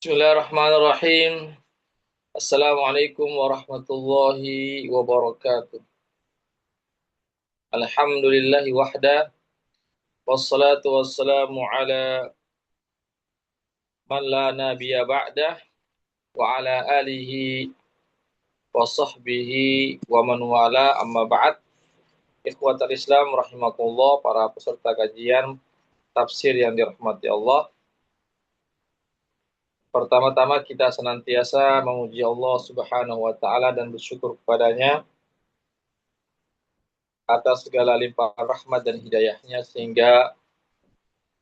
Bismillahirrahmanirrahim. Assalamualaikum warahmatullahi wabarakatuh. Alhamdulillahi wahda. Wassalatu wassalamu ala man la nabiyya ba'dah. Wa ala alihi wa sahbihi wa man wala amma ba'd. Ikhwatal Islam rahimakumullah, para peserta kajian tafsir yang dirahmati Allah. Pertama-tama kita senantiasa memuji Allah Subhanahu wa taala dan bersyukur kepadanya atas segala limpahan rahmat dan hidayahnya sehingga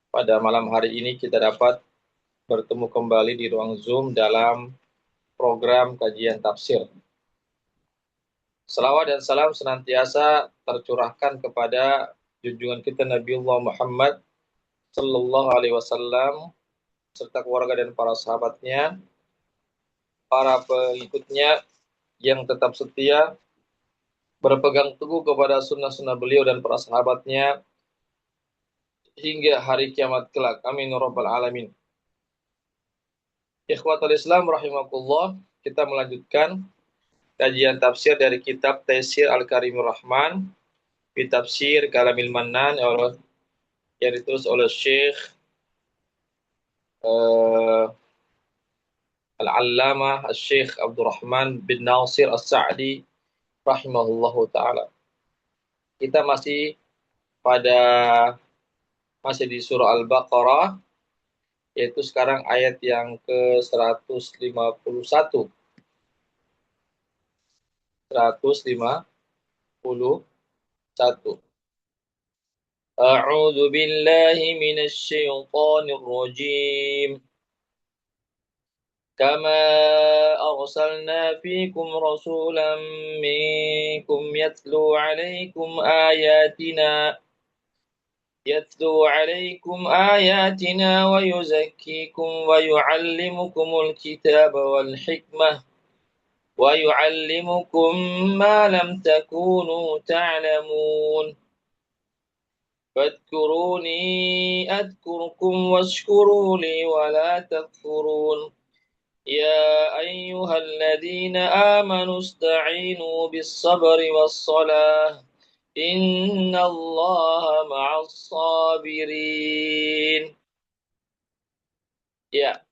pada malam hari ini kita dapat bertemu kembali di ruang Zoom dalam program kajian tafsir. Salawat dan salam senantiasa tercurahkan kepada junjungan kita Nabiullah Muhammad sallallahu alaihi wasallam serta keluarga dan para sahabatnya, para pengikutnya yang tetap setia berpegang teguh kepada sunnah-sunnah beliau dan para sahabatnya hingga hari kiamat kelak. Amin ya rabbal alamin. Ikhwatul Islam rahimakumullah, kita melanjutkan kajian tafsir dari kitab Taisir Al-Karimur Rahman fi Tafsir Kalamil Mannan yang ditulis oleh Syekh Al-Allamah Syekh Abdurrahman bin Nasir As-Sa'di rahimahullahu taala. Kita masih di surah Al-Baqarah, yaitu sekarang ayat yang ke-151. 151. A'udzu billahi minasy syaithanir rajim. Kama arsalna fiikum rasulan minkum yatlu 'alaikum ayatina wa yuzakkikum wa yu'allimukumul kitaba wal hikmah wa yu'allimukum ma lam takunu ta'lamun. Fadhkuruni adhkurkum washkuru li wa la takfurun. Ya ayyuhalladzina amanu ista'inu bis-sabri was-salah. Innallaha ma'as sabirin. Ya.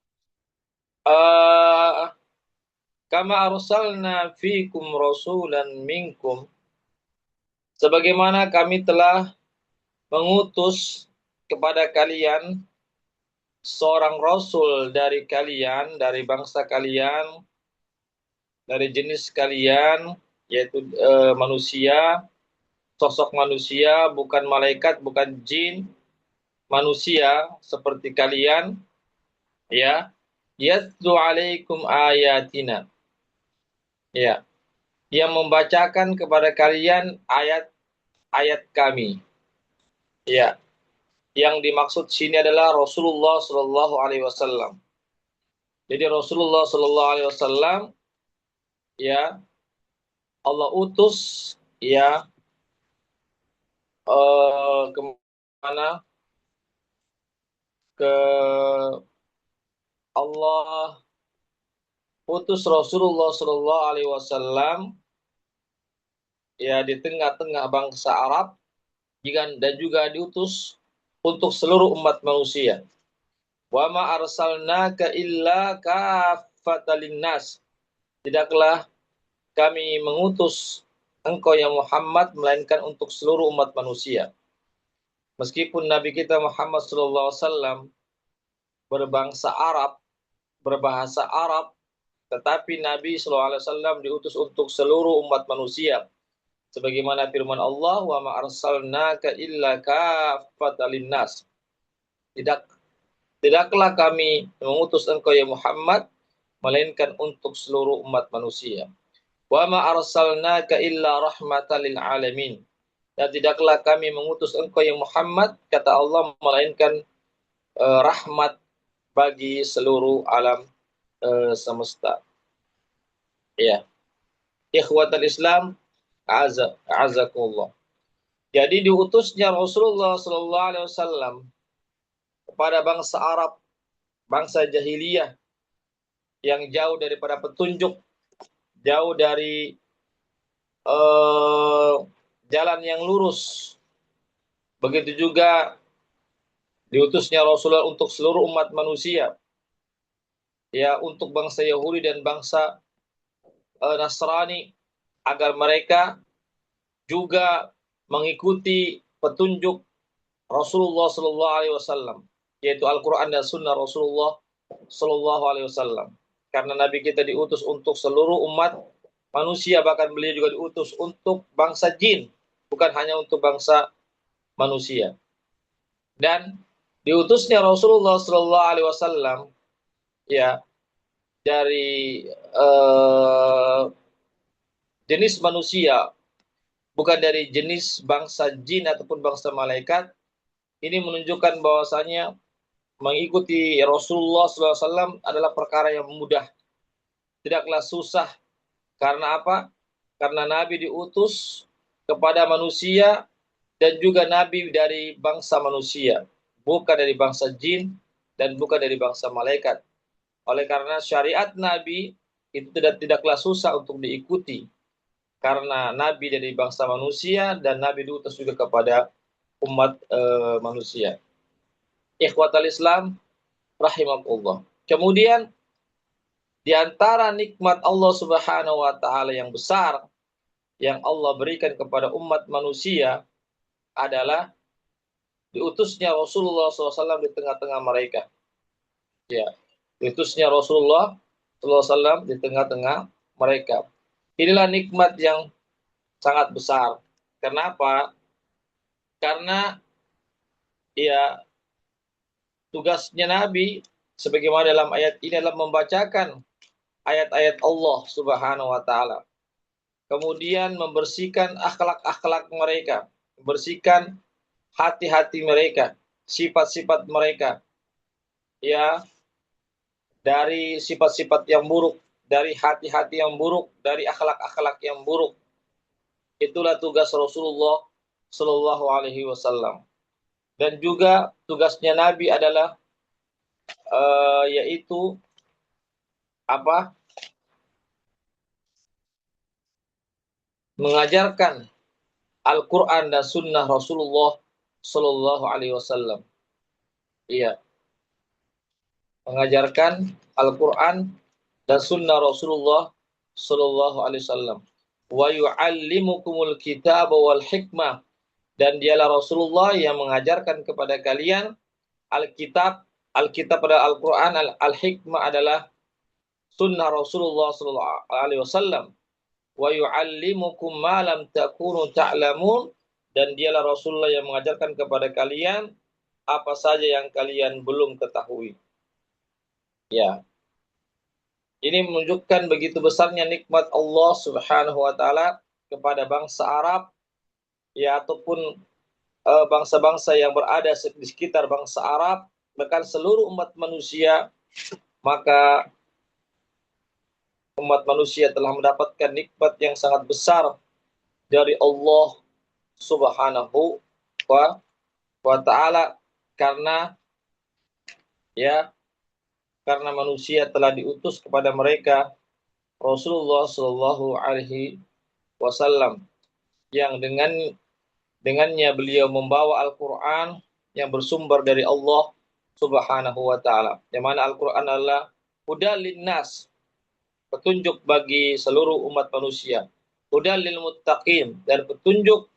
Kama arsalna fikum rasulan minkum. Sebagaimana kami telah mengutus kepada kalian seorang rasul dari kalian, dari bangsa kalian, dari jenis kalian, yaitu manusia, sosok manusia, bukan malaikat, bukan jin, manusia seperti kalian, ya, yatlu alaikum ayatina, ya, yang membacakan kepada kalian ayat-ayat kami, ya. Yang dimaksud sini adalah Rasulullah Shallallahu Alaihi Wasallam. Jadi Rasulullah Shallallahu Alaihi Wasallam, ya, Allah utus, ya, kemana? Ke Allah utus Rasulullah Shallallahu Alaihi Wasallam, ya, di tengah-tengah bangsa Arab, dan juga diutus untuk seluruh umat manusia. Wa ma arsalnaka illa kaffatan linnas. Tidaklah kami mengutus engkau ya Muhammad melainkan untuk seluruh umat manusia. Meskipun Nabi kita Muhammad sallallahu alaihi wasallam berbangsa Arab, berbahasa Arab, tetapi Nabi sallallahu alaihi wasallam diutus untuk seluruh umat manusia. Sebagaimana firman Allah, wa ma arsalnaka illa kaffatan linnas. Tidaklah kami mengutus engkau ya Muhammad melainkan untuk seluruh umat manusia. Wa ma arsalnaka illa rahmatan lil alamin. Dan tidaklah kami mengutus engkau ya Muhammad, kata Allah, melainkan rahmat bagi seluruh alam semesta. Ya. Ikhwatal Islam, a'azakumullah. Jadi diutusnya Rasulullah sallallahu alaihi wasallam kepada bangsa Arab, bangsa jahiliyah, yang jauh daripada petunjuk, jauh dari jalan yang lurus. Begitu juga diutusnya Rasulullah untuk seluruh umat manusia, ya, untuk bangsa Yahudi dan bangsa Nasrani, agar mereka juga mengikuti petunjuk Rasulullah Sallallahu Alaihi Wasallam, yaitu Al-Quran dan Sunnah Rasulullah Sallallahu Alaihi Wasallam. Karena Nabi kita diutus untuk seluruh umat manusia, bahkan beliau juga diutus untuk bangsa jin, bukan hanya untuk bangsa manusia. Dan diutusnya Rasulullah Sallallahu Alaihi Wasallam, ya, dari jenis manusia, bukan dari jenis bangsa jin ataupun bangsa malaikat. Ini menunjukkan bahwasanya mengikuti Rasulullah SAW adalah perkara yang mudah, tidaklah susah. Karena apa? Karena Nabi diutus kepada manusia dan juga Nabi dari bangsa manusia, bukan dari bangsa jin dan bukan dari bangsa malaikat. Oleh karena syariat Nabi itu tidaklah susah untuk diikuti, karena Nabi dari bangsa manusia dan Nabi diutus juga kepada umat manusia. Ikhwatal Islam rahimakumullah. Kemudian di antara nikmat Allah Subhanahu wa taala yang besar yang Allah berikan kepada umat manusia adalah diutusnya Rasulullah SAW di tengah-tengah mereka. Ya, diutusnya Rasulullah SAW di tengah-tengah mereka. Inilah nikmat yang sangat besar. Kenapa? Karena ya, tugasnya Nabi sebagaimana dalam ayat ini adalah membacakan ayat-ayat Allah Subhanahu wa taala. Kemudian membersihkan akhlak-akhlak mereka, membersihkan hati-hati mereka, sifat-sifat mereka, ya, dari sifat-sifat yang buruk, dari hati-hati yang buruk, dari akhlak-akhlak yang buruk. Itulah tugas Rasulullah Shallallahu Alaihi Wasallam. Dan juga tugasnya Nabi adalah yaitu apa? Mengajarkan Al-Quran dan Sunnah Rasulullah Shallallahu Alaihi Wasallam. Iya, mengajarkan Al-Quran dan Sunnah Rasulullah Shallallahu Alaihi Wasallam. Wa yu'allimukumul kitab wal hikmah, dan dialah Rasulullah yang mengajarkan kepada kalian Alkitab. Alkitab adalah Al-Quran, Al-Hikmah adalah Sunnah Rasulullah Shallallahu Alaihi Wasallam. Wa yu'allimukum ma lam takunu ta'lamun, dan dialah Rasulullah yang mengajarkan kepada kalian apa saja yang kalian belum ketahui. Ya. Ini menunjukkan begitu besarnya nikmat Allah Subhanahu wa taala kepada bangsa Arab, ya, ataupun bangsa-bangsa yang berada di sekitar bangsa Arab, bahkan seluruh umat manusia. Maka umat manusia telah mendapatkan nikmat yang sangat besar dari Allah Subhanahu wa taala, karena ya, karena manusia telah diutus kepada mereka Rasulullah Shallallahu Alaihi Wasallam, yang dengannya beliau membawa Al-Quran yang bersumber dari Allah Subhanahu wa taala. Yang mana Al-Quran adalah hudal linnas, petunjuk bagi seluruh umat manusia. Hudal lil muttaqin, dan petunjuk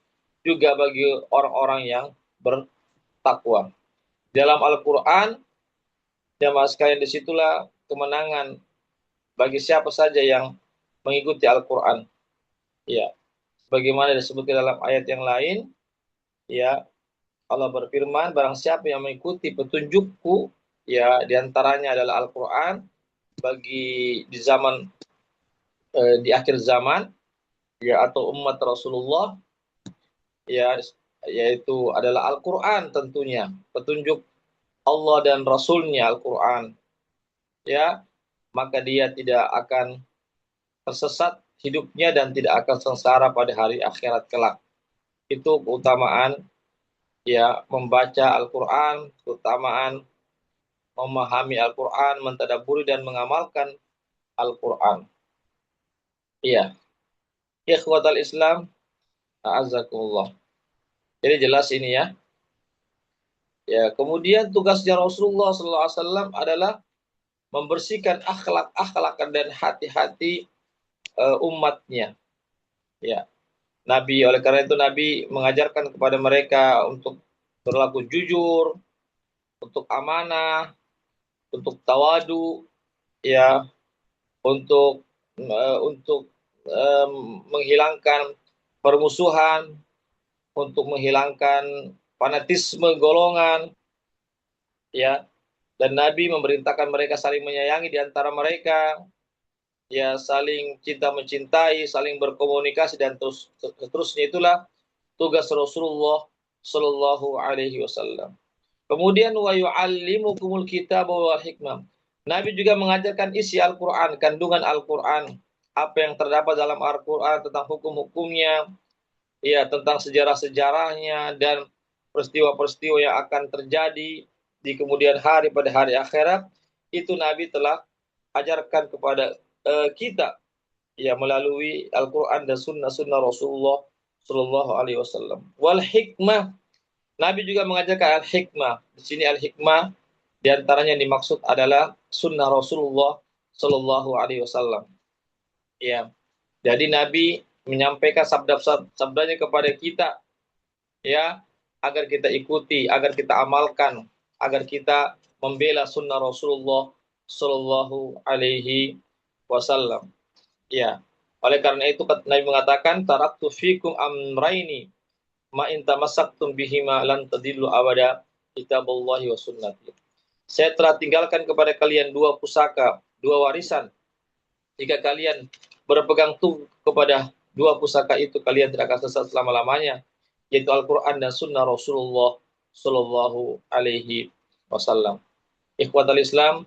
juga bagi orang-orang yang bertakwa. Dalam Al-Quran, jamaah sekalian, disitulah kemenangan bagi siapa saja yang mengikuti Al-Quran. Ya, bagaimana disebutkan dalam ayat yang lain, ya, Allah berfirman, barang siapa yang mengikuti petunjukku, ya, diantaranya adalah Al-Quran, bagi di zaman di akhir zaman, ya, atau umat Rasulullah, ya, yaitu adalah Al-Quran tentunya, petunjuk Allah dan Rasulnya Al-Quran, ya, maka dia tidak akan tersesat hidupnya dan tidak akan sengsara pada hari akhirat kelak. Itu keutamaan, ya, membaca Al-Quran, keutamaan memahami Al-Quran, mentadabburi dan mengamalkan Al-Quran. Iya, ikhwatal Islam, a'azakumullah. Jadi jelas ini ya. Ya, kemudian tugasnya Rasulullah SAW adalah membersihkan akhlak dan hati-hati umatnya. Ya, Nabi, oleh karena itu Nabi mengajarkan kepada mereka untuk berlaku jujur, untuk amanah, untuk tawadu, ya, untuk menghilangkan permusuhan, untuk menghilangkan fanatisme golongan, ya. Dan Nabi memerintahkan mereka saling menyayangi di antara mereka, ya, saling cinta mencintai, saling berkomunikasi dan seterusnya. Itulah tugas Rasulullah Shallallahu Alaihi Wasallam. Kemudian wa yu'allimukumul kitab wal hikmah. Nabi juga mengajarkan isi Al-Quran, kandungan Al-Quran, apa yang terdapat dalam Al-Quran tentang hukum-hukumnya, ya, tentang sejarah-sejarahnya dan peristiwa-peristiwa yang akan terjadi di kemudian hari pada hari akhirat. Itu Nabi telah ajarkan kepada kita, ya, melalui Al-Quran dan sunnah-sunnah Rasulullah Shallallahu Alaihi Wasallam. Wal hikmah, Nabi juga mengajarkan al-hikmah. Di sini al-hikmah diantaranya yang dimaksud adalah sunnah Rasulullah Shallallahu Alaihi Wasallam. Ya, jadi Nabi menyampaikan sabdanya kepada kita, ya, agar kita ikuti, agar kita amalkan, agar kita membela sunnah Rasulullah Shallallahu Alaihi Wasallam. Ya, oleh karena itu Nabi mengatakan taraktu fikum amraini ma in tamassaktum bihima lan tadillu abada kitabullahi wa sunnati. Saya telah tinggalkan kepada kalian dua pusaka, dua warisan. Jika kalian berpegang teguh kepada dua pusaka itu, kalian tidak akan sesat selama-lamanya, yaitu Al-Quran dan sunnah Rasulullah Sallallahu Alaihi Wasallam. Ikhwatal Islam,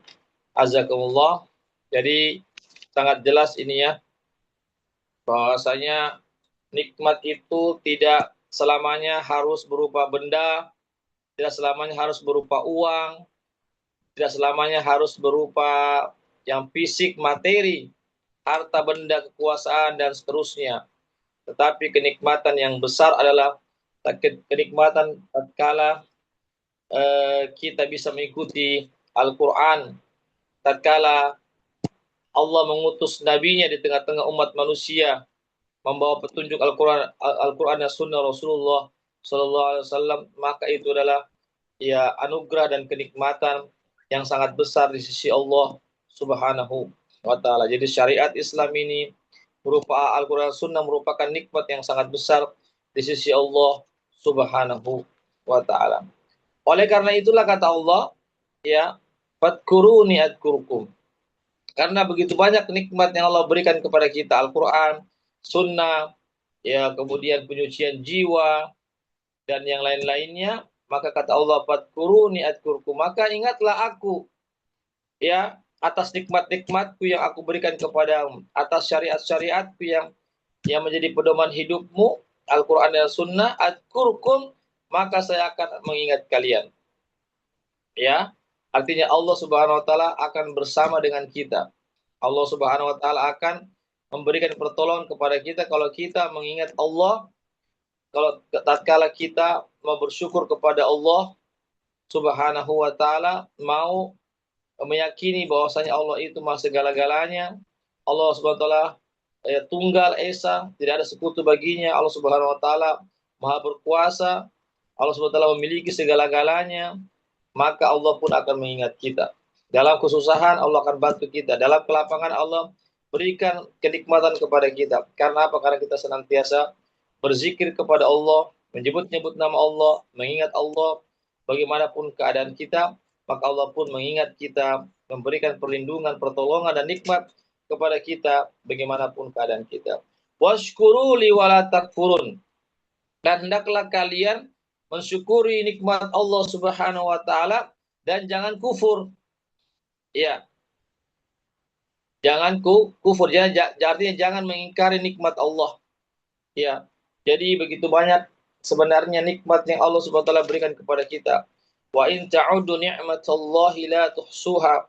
azakumullah. Jadi sangat jelas ini ya, bahwasanya nikmat itu tidak selamanya harus berupa benda, tidak selamanya harus berupa uang, tidak selamanya harus berupa yang fisik, materi, harta benda, kekuasaan, dan seterusnya. Tetapi kenikmatan yang besar adalah kenikmatan tatkala kita bisa mengikuti Al-Quran, tatkala Allah mengutus nabinya di tengah-tengah umat manusia, membawa petunjuk Al-Quran dan Sunnah Rasulullah Sallallahu Alaihi Wasallam, maka itu adalah, ya, anugerah dan kenikmatan yang sangat besar di sisi Allah Subhanahu wa Ta'ala. Jadi syariat Islam ini berupa Al-Quran dan Sunnah merupakan nikmat yang sangat besar di sisi Allah Subhanahu wa Ta'ala. Oleh karena itulah kata Allah, ya, fadkuruni adkurkum. Karena begitu banyak nikmat yang Allah berikan kepada kita, Al-Quran, Sunnah, ya, kemudian penyucian jiwa dan yang lain-lainnya, maka kata Allah, fadkuruni adkurkum, maka ingatlah aku, ya, atas nikmat-nikmatku yang aku berikan kepadamu, atas syariat-syariatku yang menjadi pedoman hidupmu, Al-Quran dan Sunnah, adkurkum, maka saya akan mengingat kalian. Ya, artinya Allah Subhanahu wa Ta'ala akan bersama dengan kita. Allah Subhanahu wa Ta'ala akan memberikan pertolongan kepada kita kalau kita mengingat Allah, kalau tatkala kita mau bersyukur kepada Allah Subhanahu wa Ta'ala, mau meyakini bahwasanya Allah itu Maha segala-galanya, Allah Subhanahu wa Ta'ala tunggal esa, tidak ada sekutu baginya, Allah Subhanahu wa Ta'ala Maha berkuasa, Allah Subhanahu wa Ta'ala memiliki segala-galanya, maka Allah pun akan mengingat kita. Dalam kesusahan Allah akan bantu kita, dalam kelapangan Allah berikan kenikmatan kepada kita. Karena apa? Karena kita senantiasa berzikir kepada Allah, menyebut-nyebut nama Allah, mengingat Allah bagaimanapun keadaan kita, maka Allah pun mengingat kita, memberikan perlindungan, pertolongan dan nikmat kepada kita bagaimanapun keadaan kita. Washkuru li wala takfurun. Dan hendaklah kalian mensyukuri nikmat Allah Subhanahu wa Ta'ala dan jangan kufur. Ya. Jangan kufur, artinya jangan mengingkari nikmat Allah. Ya. Jadi begitu banyak sebenarnya nikmat yang Allah Subhanahu wa Ta'ala berikan kepada kita. Wa in ta'udu ni'matallahi la tuhsuha.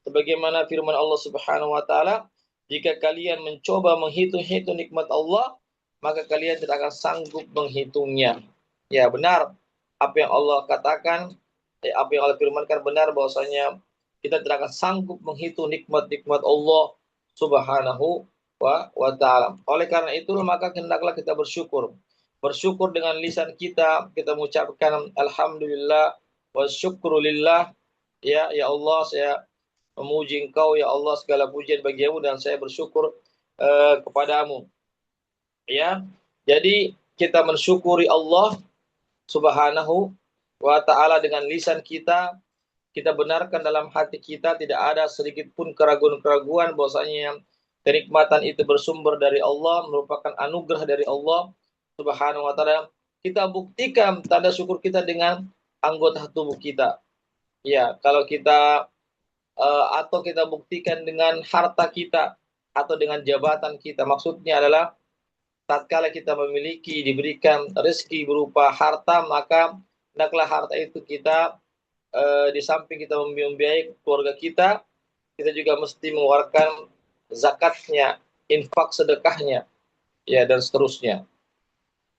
Sebagaimana firman Allah Subhanahu wa taala, jika kalian mencoba menghitung-hitung nikmat Allah, maka kalian tidak akan sanggup menghitungnya. Ya, benar apa yang Allah katakan, apa yang Allah firmankan benar bahwasanya kita tidak akan sanggup menghitung nikmat-nikmat Allah Subhanahu wa taala. Oleh karena itu maka hendaklah kita bersyukur. Bersyukur dengan lisan kita, kita mengucapkan alhamdulillah wa syukrulillah. Ya Allah, saya memuji Engkau ya Allah, segala pujian bagimu dan saya bersyukur kepadamu. Ya. Jadi kita mensyukuri Allah Subhanahu wa taala dengan lisan kita, kita benarkan dalam hati kita tidak ada sedikit pun keraguan-keraguan bahwasanya kenikmatan itu bersumber dari Allah, merupakan anugerah dari Allah Subhanahu wa taala. Kita buktikan tanda syukur kita dengan anggota tubuh kita. Ya, kalau kita atau kita buktikan dengan harta kita atau dengan jabatan kita. Maksudnya adalah tatkala kita memiliki, diberikan rezeki berupa harta, maka hendaklah harta itu kita di samping kita membiayai keluarga kita, kita juga mesti mengeluarkan zakatnya, infak sedekahnya, ya dan seterusnya.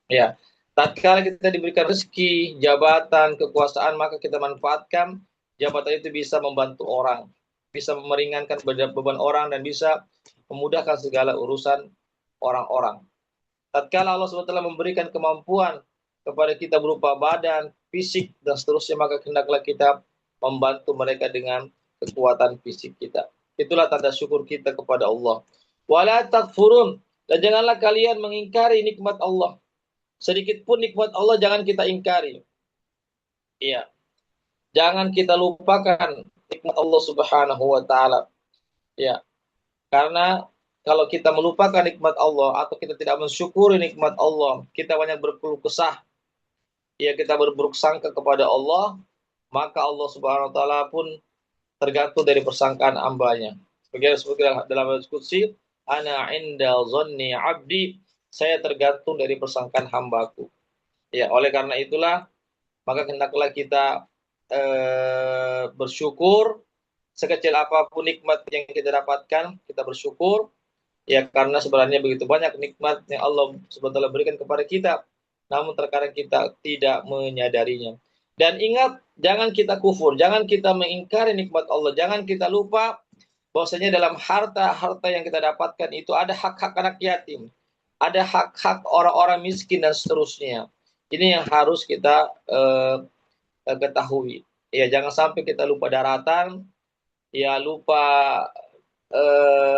Ya, tatkala kita diberikan rezeki, jabatan, kekuasaan, maka kita manfaatkan jabatan itu bisa membantu orang, bisa meringankan beban orang dan bisa memudahkan segala urusan orang-orang. Tatkala Allah SWT memberikan kemampuan kepada kita berupa badan, fisik, dan seterusnya, maka hendaklah kita membantu mereka dengan kekuatan fisik kita. Itulah tanda syukur kita kepada Allah. Wala takfurun, dan janganlah kalian mengingkari nikmat Allah. Sedikit pun nikmat Allah jangan kita ingkari. Iya. Jangan kita lupakan nikmat Allah Subhanahu wa taala. Ya. Karena kalau kita melupakan nikmat Allah atau kita tidak mensyukuri nikmat Allah, kita banyak berkeluh kesah. Ya, kita berburuk sangka kepada Allah, maka Allah Subhanahu wa taala pun tergantung dari persangkaan hambanya. Seperti dalam diskusi, ana inda dhanni 'abdi, saya tergantung dari persangkaan hambaku. Ya, oleh karena itulah maka hendaklah kita bersyukur sekecil apapun nikmat yang kita dapatkan, kita bersyukur. Ya, karena sebenarnya begitu banyak nikmat yang Allah SWT berikan kepada kita, namun terkadang kita tidak menyadarinya. Dan ingat, jangan kita kufur, jangan kita mengingkari nikmat Allah, jangan kita lupa bahwasanya dalam harta-harta yang kita dapatkan itu ada hak-hak anak yatim, ada hak-hak orang-orang miskin dan seterusnya. Ini yang harus kita ketahui. Ya, jangan sampai kita lupa daratan, ya lupa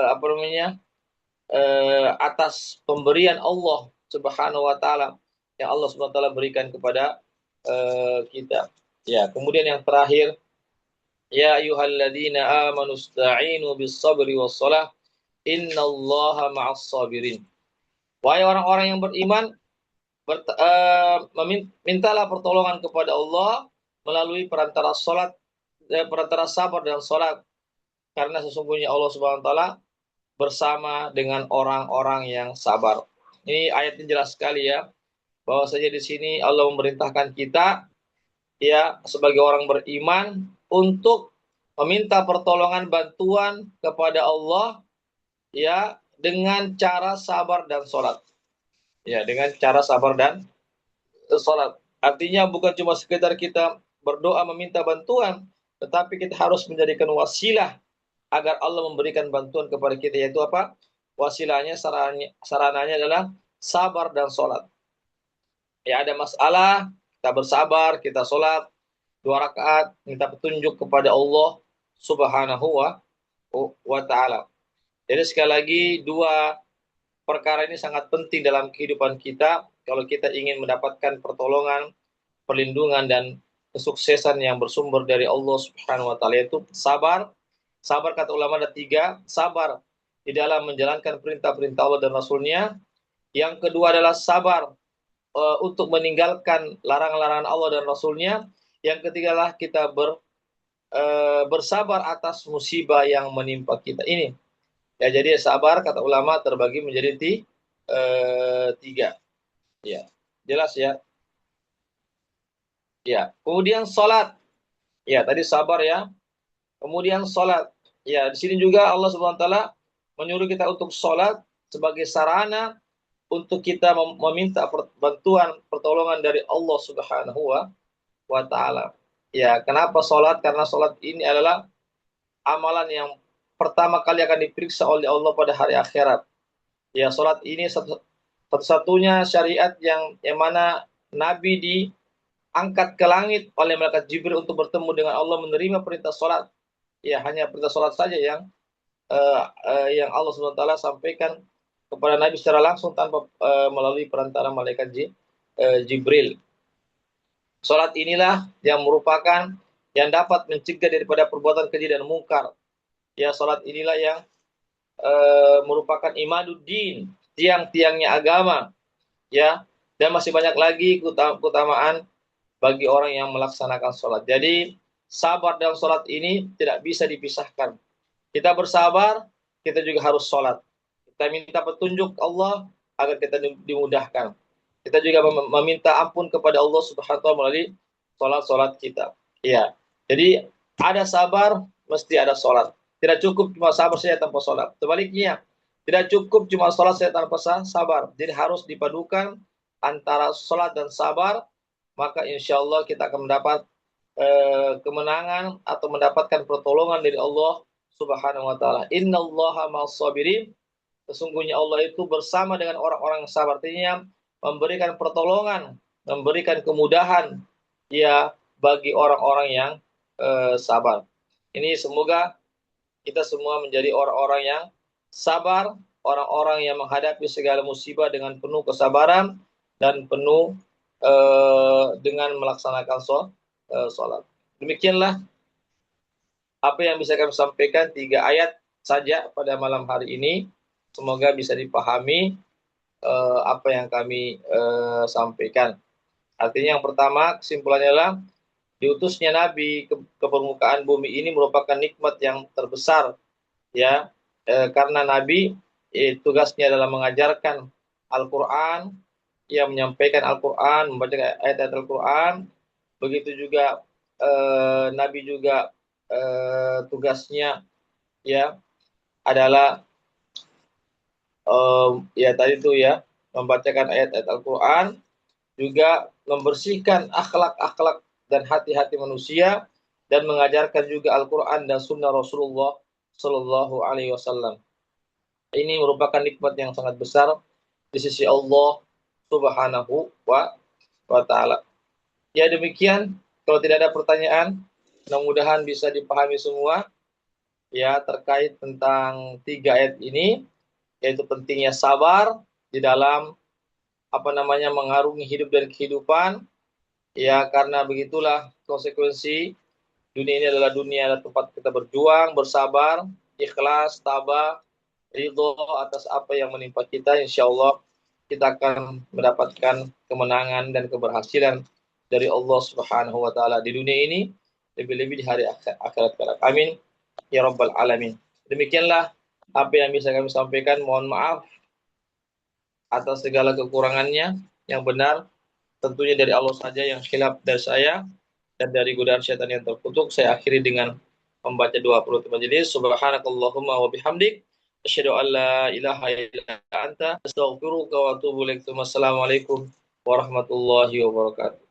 apa namanya? Atas pemberian Allah Subhanahu wa taala yang Allah Subhanahu wa taala berikan kepada kita. Ya, kemudian yang terakhir, ya ayyuhalladzina amanu ista'inu bis-sabri was-shalah innallaha ma'as sabirin. Wahai orang-orang yang beriman, mintalah pertolongan kepada Allah melalui perantara salat, perantara sabar dan salat, karena sesungguhnya Allah Subhanahu wa taala bersama dengan orang-orang yang sabar. Ini ayatnya jelas sekali ya, bahwasanya di sini Allah memerintahkan kita ya sebagai orang beriman untuk meminta pertolongan bantuan kepada Allah ya dengan cara sabar dan sholat. Ya, dengan cara sabar dan sholat. Artinya bukan cuma sekedar kita berdoa meminta bantuan, tetapi kita harus menjadikan wasilah agar Allah memberikan bantuan kepada kita, yaitu apa? Wasilahnya, sarananya adalah sabar dan sholat. Ya, ada masalah, kita bersabar, kita sholat 2 rakaat, minta petunjuk kepada Allah Subhanahu wa taala. Jadi sekali lagi, 2 perkara ini sangat penting dalam kehidupan kita kalau kita ingin mendapatkan pertolongan, perlindungan dan kesuksesan yang bersumber dari Allah Subhanahu wa taala, yaitu sabar. Sabar kata ulama ada 3, sabar di dalam menjalankan perintah-perintah Allah dan Rasul-Nya. Yang kedua adalah sabar untuk meninggalkan larangan-larangan Allah dan Rasul-Nya. Yang ketiga adalah kita bersabar atas musibah yang menimpa kita ini. Ya, jadi sabar kata ulama terbagi menjadi 3. Ya, jelas ya. Ya, kemudian salat. Ya, tadi sabar ya. Kemudian salat. Ya, di sini juga Allah Subhanahu wa taala menyuruh kita untuk sholat sebagai sarana untuk kita meminta bantuan pertolongan dari Allah Subhanahu wa taala. Ya, kenapa sholat? Karena sholat ini adalah amalan yang pertama kali akan diperiksa oleh Allah pada hari akhirat. Ya, sholat ini satu-satunya syariat yang mana Nabi diangkat ke langit oleh malaikat Jibril untuk bertemu dengan Allah, menerima perintah sholat. Ya, hanya perintah sholat saja yang Allah SWT sampaikan kepada Nabi secara langsung tanpa melalui perantara malaikat Jibril. Sholat inilah yang merupakan yang dapat mencegah daripada perbuatan keji dan mungkar. Ya, sholat inilah yang merupakan imaduddin, tiang-tiangnya agama. Ya, dan masih banyak lagi keutamaan bagi orang yang melaksanakan sholat. Jadi, sabar dalam sholat ini tidak bisa dipisahkan. Kita bersabar, kita juga harus sholat. Kita minta petunjuk Allah agar kita dimudahkan. Kita juga meminta ampun kepada Allah Subhanahu wa taala melalui sholat kita. Iya. Jadi ada sabar, mesti ada sholat. Tidak cukup cuma sabar saja tanpa sholat. Sebaliknya, tidak cukup cuma sholat saja tanpa sabar. Jadi harus dipadukan antara sholat dan sabar, maka insya Allah kita akan mendapat kemenangan atau mendapatkan pertolongan dari Allah Subhanahu wa taala. Innallaha ma'as-sabirin. Sesungguhnya Allah itu bersama dengan orang-orang yang sabar. Artinya memberikan pertolongan, memberikan kemudahan ya bagi orang-orang yang sabar. Ini semoga kita semua menjadi orang-orang yang sabar, orang-orang yang menghadapi segala musibah dengan penuh kesabaran dan penuh dengan melaksanakan sholat. Demikianlah apa yang bisa kami sampaikan, 3 ayat saja pada malam hari ini. Semoga bisa dipahami apa yang kami sampaikan. Artinya yang pertama, kesimpulannya adalah diutusnya Nabi ke permukaan bumi ini merupakan nikmat yang terbesar, ya, karena Nabi tugasnya adalah mengajarkan Al-Quran, ia menyampaikan Al-Quran, membaca ayat-ayat Al-Quran. Begitu juga Nabi juga tugasnya ya adalah ya tadi itu ya membacakan ayat-ayat Al-Quran, juga membersihkan akhlak-akhlak dan hati-hati manusia, dan mengajarkan juga Al-Quran dan Sunnah Rasulullah Sallallahu Alaihi Wasallam. Ini merupakan nikmat yang sangat besar di sisi Allah Subhanahu wa Ta'ala. Ya demikian, kalau tidak ada pertanyaan, mudah-mudahan bisa dipahami semua ya terkait tentang 3 ayat ini, yaitu pentingnya sabar di dalam mengarungi hidup dan kehidupan. Ya, karena begitulah konsekuensi dunia ini adalah dunia tempat kita berjuang, bersabar, ikhlas, tabah, ridho atas apa yang menimpa kita. Insya Allah kita akan mendapatkan kemenangan dan keberhasilan dari Allah Subhanahu wa taala di dunia ini, lebih-lebih di hari akhirat kelak. Amin ya rabbal alamin. Demikianlah apa yang bisa kami sampaikan. Mohon maaf atas segala kekurangannya. Yang benar tentunya dari Allah saja, yang khilaf dari saya dan dari godaan syaitan yang terkutuk. Saya akhiri dengan membaca doa penutup majelis. Subhanakallahumma wa bihamdik, asyhadu an la ilaha illa anta, astaghfiruka wa atubu ilaik. Wassalamualaikum warahmatullahi wabarakatuh.